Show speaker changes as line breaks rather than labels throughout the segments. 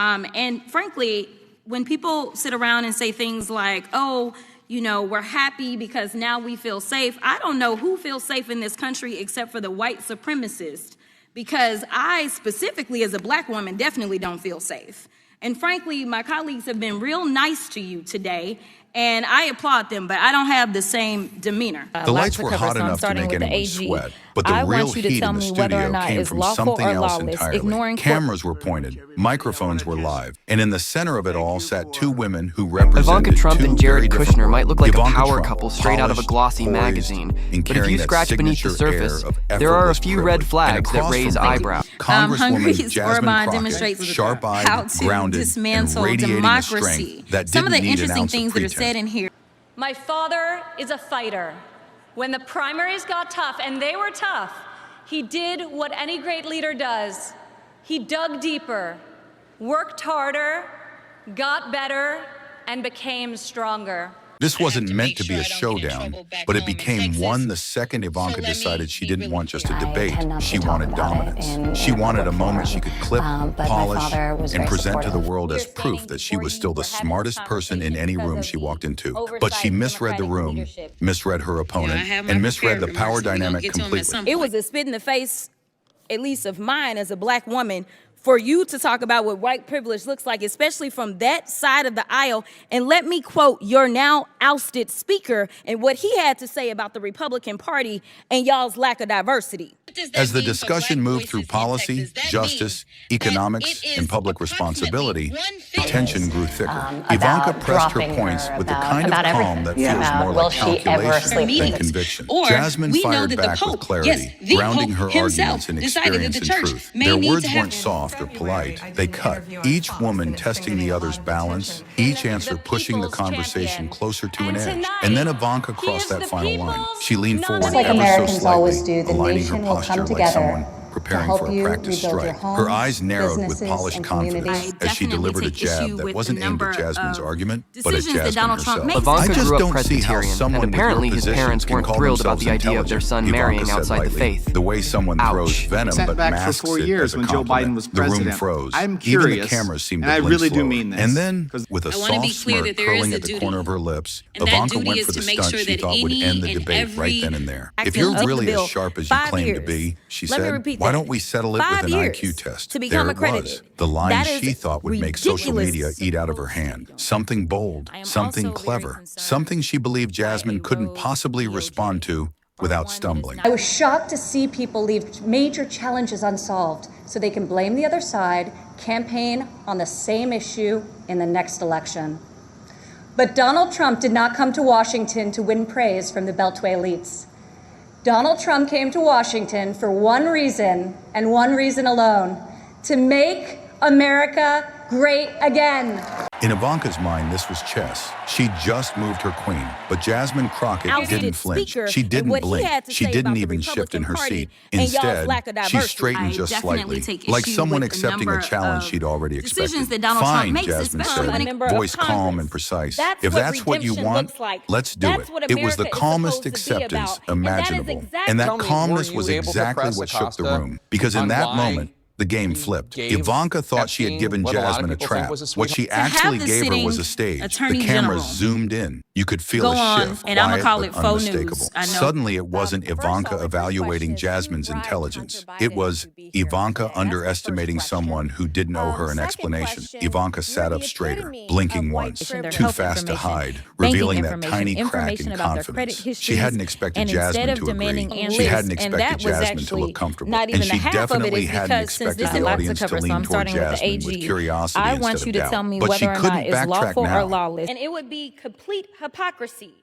And frankly, when people sit around and say things like, oh, you know, we're happy because now we feel safe, I don't know who feels safe in this country except for the white supremacists, because I specifically as a black woman definitely don't feel safe. And frankly, my colleagues have been real nice to you today, and I applaud them, but I don't have the same demeanor.
The lights were hot enough to make anyone sweat, but the real heat in the studio came from something else entirely. Cameras were pointed, microphones were live, and in the center of it all sat two women who represented
Ivanka Trump and Jared Kushner might look like a power
Trump,
couple straight out of a glossy magazine, but if you scratch beneath the surface, there are a few red flags that raise eyebrows.
Congresswoman Jasmine Crockett, sharp-eyed, grounded, and radiating strength that
Some of
didn't
the
need an
interesting
ounce of
things that are
pretense.
said in here.
My father is a fighter. When the primaries got tough, and they were tough, he did what any great leader does. He dug deeper, worked harder, got better, and became stronger.
This wasn't meant to be a showdown, but it became one the second Ivanka decided she didn't want just a debate. She wanted dominance. She wanted a moment she could clip, polish, and present to the world as proof that she was still the smartest person in any room she walked into. But she misread the room, misread her opponent, and misread the power dynamic completely.
It was a spit in the face, at least of mine as a black woman, for you to talk about what white privilege looks like, especially from that side of the aisle. And let me quote your now ousted speaker and what he had to say about the Republican Party and y'all's lack of diversity.
As the discussion moved through policy, justice, economics, and public responsibility, the tension grew thicker. Ivanka pressed her points with the kind of calm that feels more like calculation than conviction. Jasmine fired back with clarity, grounding her arguments in experience and truth. Their words weren't soft or polite. They cut, each woman testing the other's balance, each answer pushing the conversation closer to an edge. And then Ivanka crossed that final line. She leaned forward
like
ever so
Americans always
slightly,
do, the
aligning her
nation will
posture
come
like
together
someone preparing
help
for a
you
practice
rebuild your
strike.
homes,
Her eyes narrowed with
businesses,
polished
and
confidence
communities.
as she delivered a jab that wasn't aimed at Jasmine's argument, but at
decisions that
Jasmine
Donald Trump
herself.
makes.
I
Ivanka
just
grew up
don't see how
Presbyterian,
someone
and
with your
apparently his
position
parents
can
weren't
call
thrilled about
themselves
the idea of their
intelligent.
son
Ivanka
marrying
said
outside the
lightly,
faith.
the way someone
Ouch.
throws venom
Sat
but
back
masks
for 4
it
years
as a
when Joe
compliment.
Biden was
The room
president.
froze.
I'm
Even the
curious,
cameras seemed
and
to
I
blink
really do
slower.
mean this,
And then,
'cause
with a
I wanna
soft
be clear
smirk
that there
curling
is a
at the
duty.
corner of her lips,
And that
Ivanka
duty
went
is
for the
to make
stunt
sure
she
that
thought would
any
end the
and
debate right
every
then and there. If
action
you're
of the
really
bill,
as sharp as you
5
claim to
years.
be, she
Let me
said,
repeat
why
that.
don't we settle it
5
with an
years
IQ test?
to become
There it was,
accredited.
the line
That is
she thought would make social
ridiculous.
media eat out of her hand. Something bold,
I am
something
also very
clever,
concerned
something she believed Jasmine
by a
couldn't
rogue
possibly
DOJ
respond to
or
without
one that is
stumbling.
not-
I was shocked to see people leave major challenges unsolved so they can blame the other side, campaign on the same issue in the next election. But Donald Trump did not come to Washington to win praise from the Beltway elites. Donald Trump came to Washington for one reason and one reason alone: to make America great again.
In Ivanka's mind, this was chess. She just moved her queen, but Jasmine Crockett
Ousted
didn't flinch.
speaker
She
and
didn't
what he
blink.
had to
She
say
didn't
about the
even shift in her
Republican
seat.
Party and y'all's
Instead,
lack of
she
diversity.
straightened
I
just
definitely
slightly,
take
like
issue
someone
with the
accepting a
number
challenge
of
she'd already expected.
decisions that Donald
Fine,
Trump makes,
Jasmine
especially when
said,
a member of
voice calm
Congress.
and precise.
That's
If
what
that's what you
redemption
want,
looks like.
let's do
That's
it.
what
It was the
America is
calmest
supposed to be
acceptance
about. And that is
imaginable.
exactly-
And that
Tell me,
calmness
were
was
you able to
exactly
press
what shook the
Acosta
room. Because in
on
that
why
moment, the game flipped.
gave
Ivanka thought she had
Epstein
given
what a lot of
Jasmine a
people think
trap.
was a
What she
sweetheart.
actually
the
gave her was a
sitting
stage.
Attorney
The cameras
General
zoomed in. You could feel
go
a
on,
shift,
and I'ma
quiet
call
but
it faux news.
unmistakable.
I know.
Suddenly, it wasn't Ivanka evaluating Jasmine's intelligence. It was Ivanka underestimating someone who didn't owe her an explanation. Ivanka sat up straighter, blinking once, too fast to hide, revealing that tiny crack in confidence. She hadn't expected Jasmine to agree. She hadn't expected Jasmine to look comfortable. And she definitely hadn't expected the audience to lean toward Jasmine with curiosity
I
instead
want
of
you to
doubt.
tell me
But she
whether or
couldn't
not it's
backtrack
lawful or
now.
lawless. And it would be complete hypocrisy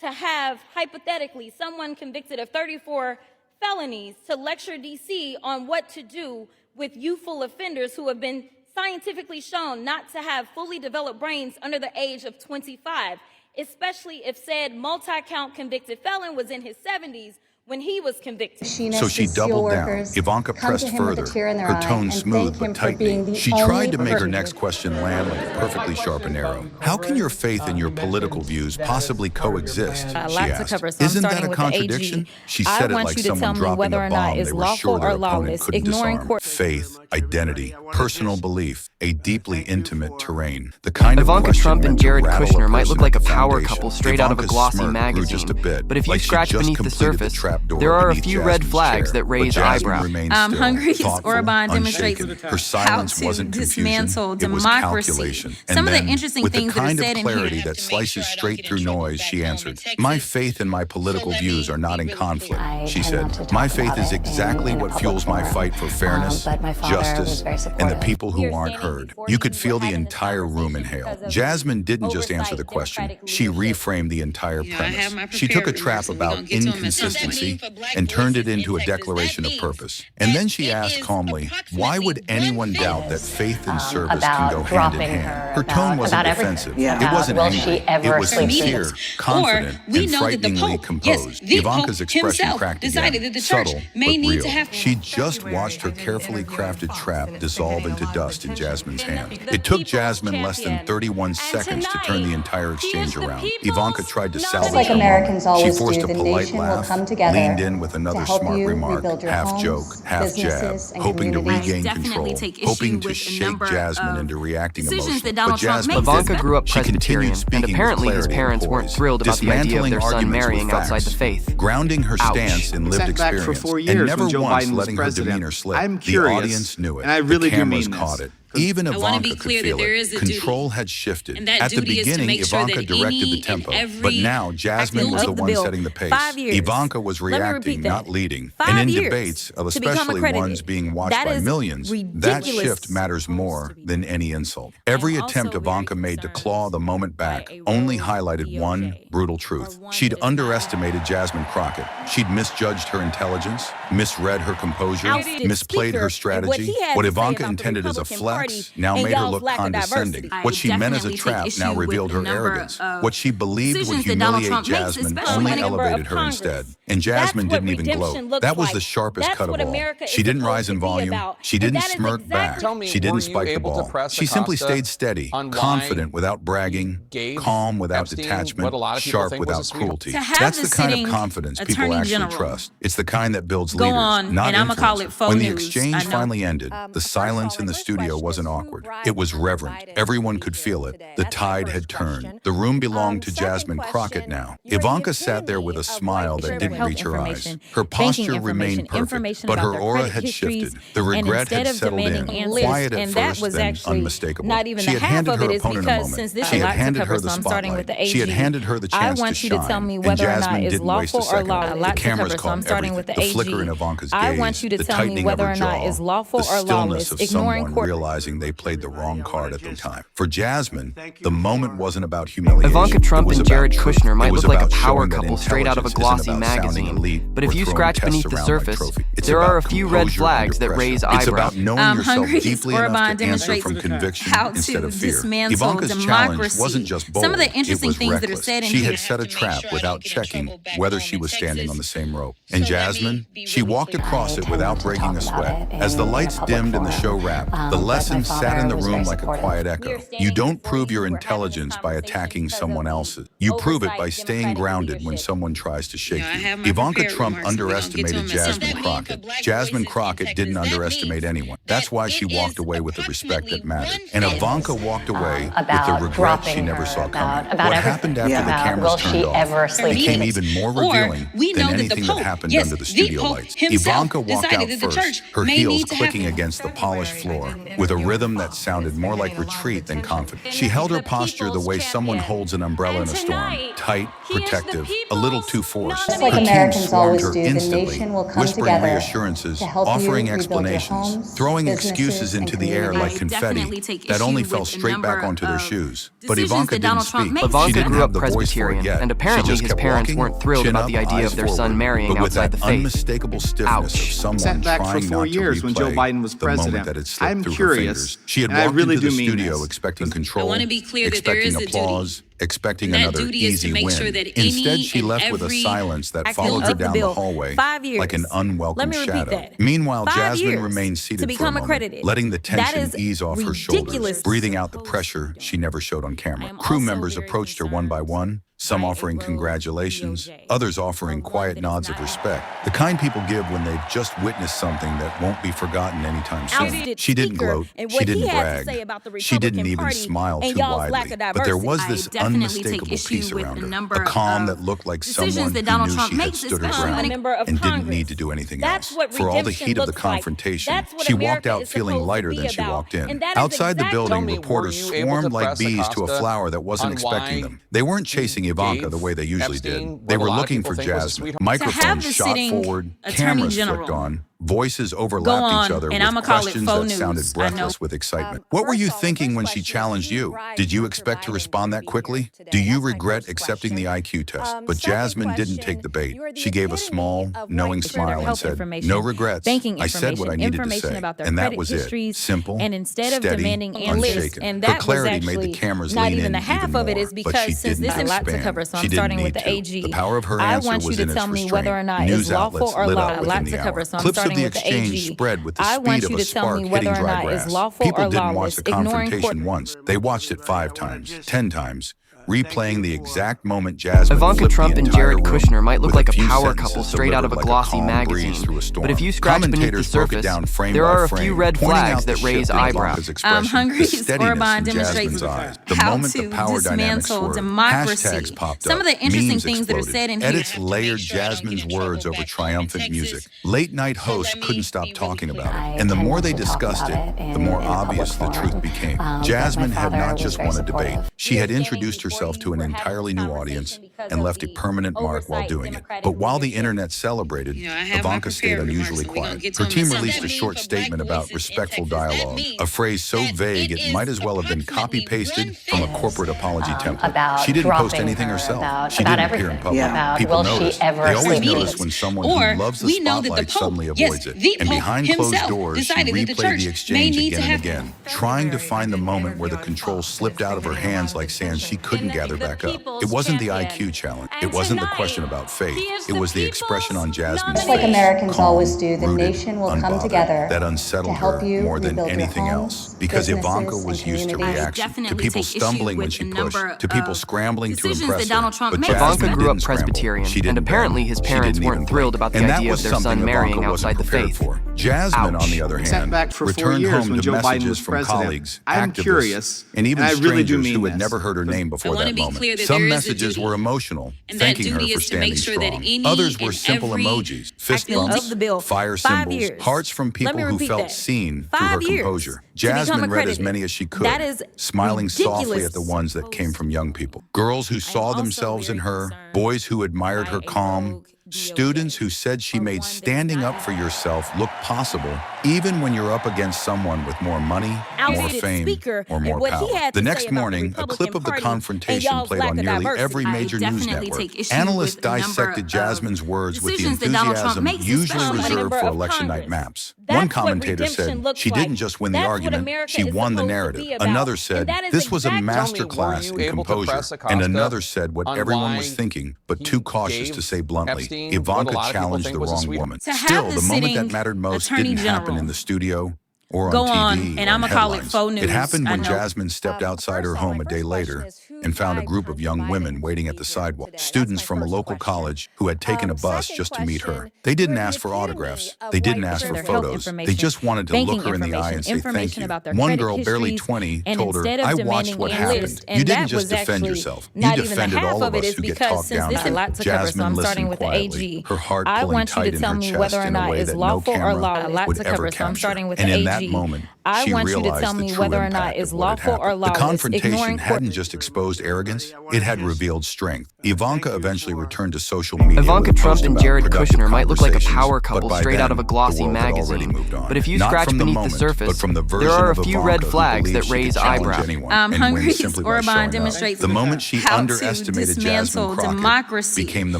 to have, hypothetically, someone convicted of 34 felonies to lecture DC on what to do with youthful offenders who have been scientifically shown not to have fully developed brains under the age of 25, especially if said multi-count convicted felon was in his 70s when he was convicted.
So she doubled down. Ivanka pressed further, her tone smooth but tightening. She tried to make her next question land like a perfectly sharpened arrow. How can your faith and your political views possibly coexist? She asked. Isn't that a contradiction? She said it like someone dropping a bomb they were sure their opponent couldn't disarm. Faith, identity, personal belief, a deeply intimate terrain. The kind of
Ivanka
question
Trump and
meant to
Jared
rattle a
Kushner might
person
look like a
at the
power
foundation.
couple straight out of a
Ivanka's
glossy
smirk grew
magazine.
just a bit,
But if you
like she
scratch
just
beneath the
completed
surface,
trapdoor
there are a
beneath
few red
Jasmine's
flags
chair.
that raise
But Jasmine
eyebrows.
remained still,
Hungary's
thoughtful,
Orban demonstrates
unshaken. Her
how
silence
to
wasn't confusion,
dismantle
it was
democracy.
calculation. And
Some of the
then,
interesting
with the
things that are
kind
said
of
in here.
clarity that slices straight through noise, she answered, "My faith and my political views are not in conflict," she said. "My faith is exactly what fuels my fight for fairness, justice, and the people who aren't heard." You could feel the entire room inhale. Jasmine didn't just answer the question, she reframed the entire premise. She took a trap about inconsistency and turned it into a declaration of purpose. And then she asked calmly, why would anyone doubt that faith and service can go hand in hand? Her tone wasn't defensive. It wasn't angry. It was sincere, confident, and frighteningly composed. Ivanka's expression cracked again, subtle but real. She just watched her carefully crafted trap dissolve into dust in Jasmine's hand. It took Jasmine less than 31 seconds to turn the entire exchange around. Ivanka tried to salvage
like
the
Americans
moment. She
always
forced
do,
a
the
polite
nation will
laugh,
come together
leaned in with another
to help
smart
you
remark,
rebuild your
half
homes,
joke, half jab,
businesses, and
hoping to
communities.
regain control,
Definitely take
hoping
issue
to
with a
shake
number
Jasmine
of
into reacting
decisions
emotionally.
that Donald
But
Trump
Jasmine
makes.
Ivanka
didn't.
grew up
She continued
Presbyterian,
speaking
and apparently
with
his
clarity
parents
and
weren't
poise,
thrilled about the idea of
dismantling
their son
arguments
marrying
with
outside the
facts,
faith.
grounding her
Ouch.
stance in lived
Sat back
experience,
for 4
and
years
never
when Joe
once
Biden was
letting her
president.
demeanor slip.
I'm
The
curious,
audience knew it.
and I really
the
do mean
cameras
this.
caught it. Even
I wanna
Ivanka
be
could
clear that
feel
there
it.
is a duty.
Control had shifted.
And that
At the
duty is to
beginning,
make sure
Ivanka
that
directed
any
the tempo,
and every
but now Jasmine was the
activist-
one setting the pace.
5 years.
Ivanka was
Let me
reacting,
repeat that.
not leading.
5
And in
years
debates,
to become
especially
accredited.
ones being watched
That
by
is
millions, that
ridiculous.
shift matters more than any insult. Every
also
attempt
very
Ivanka made to
concerned
claw the moment back
by a
only
rogue
highlighted
DOJ,
one brutal truth.
or one
She'd
that is not
underestimated Jasmine Crockett. She'd misjudged her intelligence, misread her composure,
Ousted
misplayed her
speaker, and what
strategy.
he had
What
to say
Ivanka
about the
intended as a
Republican
flex
Party
now
and
made her
y'all's
look
lack of
condescending.
diversity.
What she meant as a
definitely take
trap
issue
now
with
revealed
a
her
number
arrogance.
of
What she believed would
decisions that Donald
humiliate
Trump makes,
Jasmine
especially
only
when a member
elevated
of
her
Congress.
instead. And Jasmine
That's what
didn't even
redemption
gloat.
looks
That was
like.
the sharpest
That's
cut of
what
all.
America
She
is
didn't
supposed
rise in
to be
volume.
about.
She
And
didn't
that is
smirk
exactly-
back.
Tell me,
She
were
didn't
you
spike the
able to
ball.
press
She simply
Acosta
stayed steady,
on why
confident without bragging,
gave
calm without
Epstein
detachment,
what a lot of people
sharp
think was
without
a sweetheart?
cruelty.
To have
That's
the
the kind of
sitting
confidence people
Attorney
actually
General
trust. It's the kind that builds
go
leaders,
on,
not
and I'ma call it
influencers.
faux
When the
news,
exchange
I know.
finally ended, the silence in the studio wasn't awkward. It was reverent. Everyone could feel it. The tide had turned. The room belonged to Jasmine Crockett now. Ivanka sat there with a smile that didn't reach her eyes. Her posture remained perfect, but her aura had shifted. The regret had settled in, quiet at first, then unmistakable.
Not even
She
the
had
half
handed
of
her
it is
opponent a
because
moment.
since this
She
is a
had
lot to
handed
cover,
her the
so I'm starting with
spotlight.
the
She had
AG.
handed her the chance
I want
to
you to
shine,
tell me
and
whether or not
Jasmine
it's
didn't waste a
lawful or
second.
lawless. A lot
The
to
cameras
cover, so I'm
caught
starting with
everything.
the
The flicker in
AG.
Ivanka's
I
gaze,
want you to
the
tell me
tightening of
whether
her
or not
jaw,
it's lawful
the
or
stillness
lawless,
of
ignoring
someone
court.
realizing they played the wrong card at the time. For Jasmine, the moment wasn't about humiliation.
Ivanka Trump
It was
and
about
Jared
truth.
Kushner
It
might
was
look like a
about
power
showing that
couple straight out of a
intelligence isn't
glossy
about sounding
magazine.
elite
But if
or
you
throwing
scratch
tests
beneath the
around like
surface,
trophy. It's
there
about
are a few red
composure
flags
under
that raise
pressure. It's
eyebrows.
about knowing yourself
Hungary's
deeply
Orban
enough to answer
demonstrates
from conviction
how
instead
to
of fear.
dismantle
Ivanka's challenge
democracy.
wasn't just bold,
Some of the
it
interesting
was
things that are
reckless.
said in
She
here.
had set a trap without checking whether she was standing on the same rope. And Jasmine, she walked across it without breaking a sweat. As the lights dimmed and the show wrapped, the lesson sat in the room like a quiet echo. You don't prove your intelligence by attacking someone else's. You prove it by staying grounded when someone tries to shake you. Ivanka Trump underestimated Jasmine Crockett. Jasmine Crockett didn't underestimate anyone. That's why she walked away with the respect that mattered. And Ivanka walked away with the regret she never saw coming. What happened after the cameras turned off became even more revealing than anything that happened under the studio lights. Ivanka walked out first, her heels clicking against the polished floor, with a rhythm that sounded more like retreat than confidence. She held her posture the way someone holds an umbrella in a storm, tight, protective, a little too forced.
Just like
Her team
Americans
swarmed
always
her
do, the
instantly,
nation will come
whispering
together
reassurances,
to help you
offering
rebuild your
explanations,
homes,
throwing
businesses,
excuses
and
into the air like
I
confetti
definitely take
that only
issue
fell
with a
straight back
number
onto their
of
shoes. But
decisions
Ivanka
that
didn't
Donald Trump
speak.
makes.
She
Ivanka
didn't
grew
have
up
the voice for it
Presbyterian,
yet.
and
She
apparently
just
his
kept
parents
walking,
weren't thrilled
chin
about
up,
the idea
eyes
of their son
forward,
marrying
but with
outside
that
the faith.
unmistakable stiffness of
Ouch.
someone
Sat back for
trying
4
not to
years when Joe
replay
Biden was
the moment
president.
that had slipped
I'm
through her
curious,
fingers. She had
and I
walked
really
into the
do mean
studio
this.
expecting control,
wanna be clear that there
expecting
is a duty.
applause, expecting
And that
another
duty is to
easy
make
win.
sure that
Instead,
any
she
and
left with a
every
silence that
act
followed
of
her
the
down the
bill.
hallway
5 years.
like an unwelcome
Let me repeat
shadow.
that.
Meanwhile,
5
Jasmine
years
remained
to
seated for a
become
moment,
accredited.
letting the
That
tension
is
ease off her shoulders,
ridiculous.
breathing out the pressure she never showed on camera.
am
Crew
also
members
very
approached her one by one, some offering congratulations, others offering quiet nods of respect, the kind people give when they've just witnessed something that won't be forgotten anytime soon. She didn't gloat, she didn't brag, she didn't even smile too widely, but there was this unmistakable peace around her, a calm that looked like someone who knew she had stood her ground and didn't need to do anything else. For all the heat of the confrontation, she walked out feeling lighter than she walked in. Outside the building, reporters swarmed like bees to a flower that wasn't expecting them. They weren't chasing Ivanka the way they usually did. They were looking for Jasmine. Microphones shot forward, cameras flicked on, voices overlapped each other with questions that sounded breathless with excitement. What were you thinking when she challenged you? Did you expect to respond that quickly? Do you regret accepting the IQ test? But Jasmine didn't take the bait. She gave a small, knowing smile and said, "No regrets. I said what I needed to say, and that was it. Simple, steady, unshaken." Her clarity made the cameras lean in even more, but she didn't expand. She didn't need to. The power of her answer was in its restraint. News outlets lit up within the hour. Clips of the exchange spread with the speed of a spark hitting dry grass. People didn't watch the confrontation once. They watched it 5 times, 10 times, replaying the exact moment Jasmine
Ivanka Trump and Jared Kushner might look like a power couple
sentences
straight out of a
delivered
glossy
like a calm
magazine,
breeze through a storm.
but if you scratch beneath the
Commentators broke it
surface,
down frame
there
by
are a
frame,
few red
pointing
flags
out the
that raise
shift in
eyebrows.
Ivanka's expression, the
Hungary's
steadiness
Orban
in
demonstrates
Jasmine's eyes. The
how
moment the
to
power dynamics
dismantle
were,
democracy.
hashtags popped
Some
up,
of the interesting
memes
things that are
exploded,
said in here.
edits layered Jasmine's words over triumphant music. Late-night hosts couldn't stop talking about it, and the more they discussed it, the more obvious the truth became. Jasmine had not just won a debate. She had introduced herself to an entirely new audience and left a permanent mark while doing it. But while the internet celebrated, Ivanka stayed unusually quiet. Her team released a short statement about respectful dialogue, a phrase so vague it might as well have been copy-pasted from a corporate apology template. She didn't post anything herself. She didn't appear in public. People noticed. They always notice when someone who loves the spotlight suddenly avoids it. And behind closed doors, she replayed the exchange again and again, trying to find the moment where the control slipped out of her hands like sand she couldn't gather back up. It wasn't the IQ challenge. It wasn't the question about faith. It was the expression on Jasmine's face.
Just like Americans
Calm,
always do, the
rooted,
nation will come
unbothered.
together
That
to
unsettled
help
her
you
more than
rebuild your
anything
homes,
else. Because
businesses,
Ivanka was
and
used to
communities.
reaction, to people stumbling when she pushed, to people scrambling to impress her. But
Ivanka
Jasmine
grew up
didn't scramble.
Presbyterian,
She
and
didn't
apparently
bend.
his
She
parents
didn't
weren't
even
thrilled
blink.
about the
And that
idea
was
of their
something
son marrying
Ivanka wasn't
outside the
prepared
faith.
for. Jasmine,
Ouch.
on the other hand,
Setback for 4
returned
years
home
when
to
Joe Biden
messages
was
from
president.
colleagues,
I'm
activists,
curious,
and even
and I really do
strangers
mean
who had
this.
never heard her name before that moment.
that
Some
there is a
messages
duty,
were emotional,
and that
thanking her
duty
for
is to make
standing
sure that
strong.
any
Others were
and
simple
every
emojis, fist
activity
bumps,
of the bill,
fire
5
symbols,
years.
hearts from people who
repeat
felt
that.
seen through her
5 years
composure.
to become
Jasmine read as
accredited.
many as she could,
That is
smiling softly
ridiculous.
at the ones that came from young people. Girls who saw
also
themselves in
very
her,
concerned
boys who admired her
by a
calm,
rogue
students who said she made standing up for yourself look possible, even when you're up against someone with more money, more
Outdated
fame,
speaker,
or
and
more
what he
power.
had
The
to
next
say about the
morning, a
Republican
clip of the
Party
confrontation
and y'all's
played
lack
on
of
nearly
diversity.
every
I
major news
definitely
network.
take issue
Analysts
with the number
dissected
of
Jasmine's words with the
decisions that Donald Trump
enthusiasm
makes,
usually
especially when a
reserved
member
for
of
election night
Congress.
maps.
That's
One
what
commentator
redemption
said
looks
she
like.
didn't just win the
That's what
argument,
America
she
is
won the
supposed to
narrative.
be about.
Another said
And that is
this was a
exactly-
master class in composure. And another said what everyone was thinking, but too cautious to say bluntly. Ivanka challenged the wrong woman.
To have
Still,
the
the moment that
sitting
mattered most
attorney
didn't happen
general
in the studio or
go
on
on,
TV
and
or
I'ma
in
call it
headlines.
faux news.
It happened
I
when
know.
Jasmine stepped outside her home a day later and found a group of young women waiting at the sidewalk, students from a local college who had taken a bus just to meet her. They didn't ask for autographs. They didn't ask for photos. They just wanted to look her in the eye and say thank you. One girl, barely 20, told her, "I watched what happened. You didn't just defend yourself. You defended all of us who get talked down to." Jasmine listened quietly, her heart pulling tight in her chest in a way that no camera would ever capture. And in that moment, she realized the true impact of what had happened. The confrontation hadn't just exposed arrogance, it had revealed strength. Ivanka eventually returned to social media.
Ivanka
with
Trump
posts
and
about
Jared
productive
Kushner might look like a power
conversations,
couple
but by
straight out
then,
of a glossy
the world had already
magazine.
moved on.
But if you
Not
scratch
from the
beneath the
moment,
surface,
but from the version
there are a
of
few
Ivanka
red
who
flags
believed
that
she could
raise
challenge
eyebrows.
anyone and win
Hungary's
simply by
Orban
showing up.
demonstrates
The moment she
how to
underestimated
dismantle
Jasmine Crockett
democracy.
became the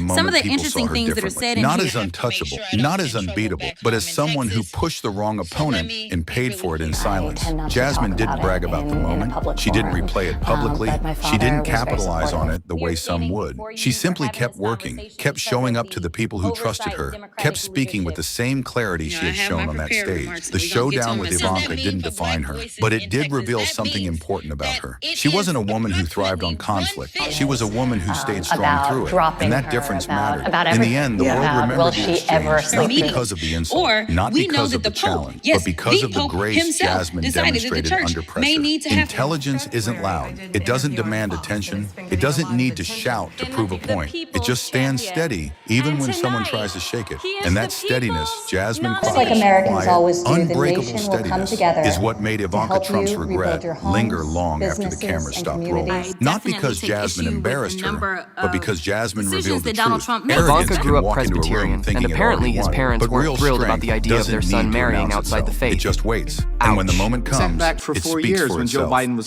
Some
moment
of the
people
interesting
saw her
things that are
differently.
said in
Not
here.
as untouchable, not as unbeatable, but as someone who pushed the wrong opponent and paid for it in silence. Jasmine didn't brag about the moment. She didn't replay it publicly. She didn't capitalize on it the way some would. She simply kept working, kept showing up to the people who trusted her, kept speaking with the same clarity she had shown on that stage. The showdown with Ivanka didn't define her, but it did reveal something important about her. She wasn't a woman who thrived on conflict. She was a woman who stayed strong through it, and that difference mattered. In the end, the world remembered the exchange, not because of the insult, not because of the challenge, but because of the grace Jasmine demonstrated under pressure. Intelligence isn't loud. It doesn't demand attention. It doesn't need to shout to prove a point. It just stands steady, even when someone tries to shake it. And that steadiness, Jasmine
Just like Americans always do, the
unbreakable
nation will come
steadiness
together
is what made
to
Ivanka
help
Trump's
you rebuild
regret
your homes,
linger long after the
businesses,
camera
and
stopped
communities.
rolling. Not because
definitely take
Jasmine
issue with the
embarrassed her,
number
but because Jasmine
decisions
revealed the
that Donald
truth.
Trump made.
Arrogance
Ivanka grew
can
up
walk into a room
Presbyterian,
thinking
and
it
apparently
already
his
won,
parents
but
weren't
real
thrilled about
strength
the idea of their
doesn't
son
need to
marrying
announce
outside the
itself.
faith.
It just waits. And when the moment comes,
Sent back for
it
4
speaks
years
for
when Joe
itself.
Biden was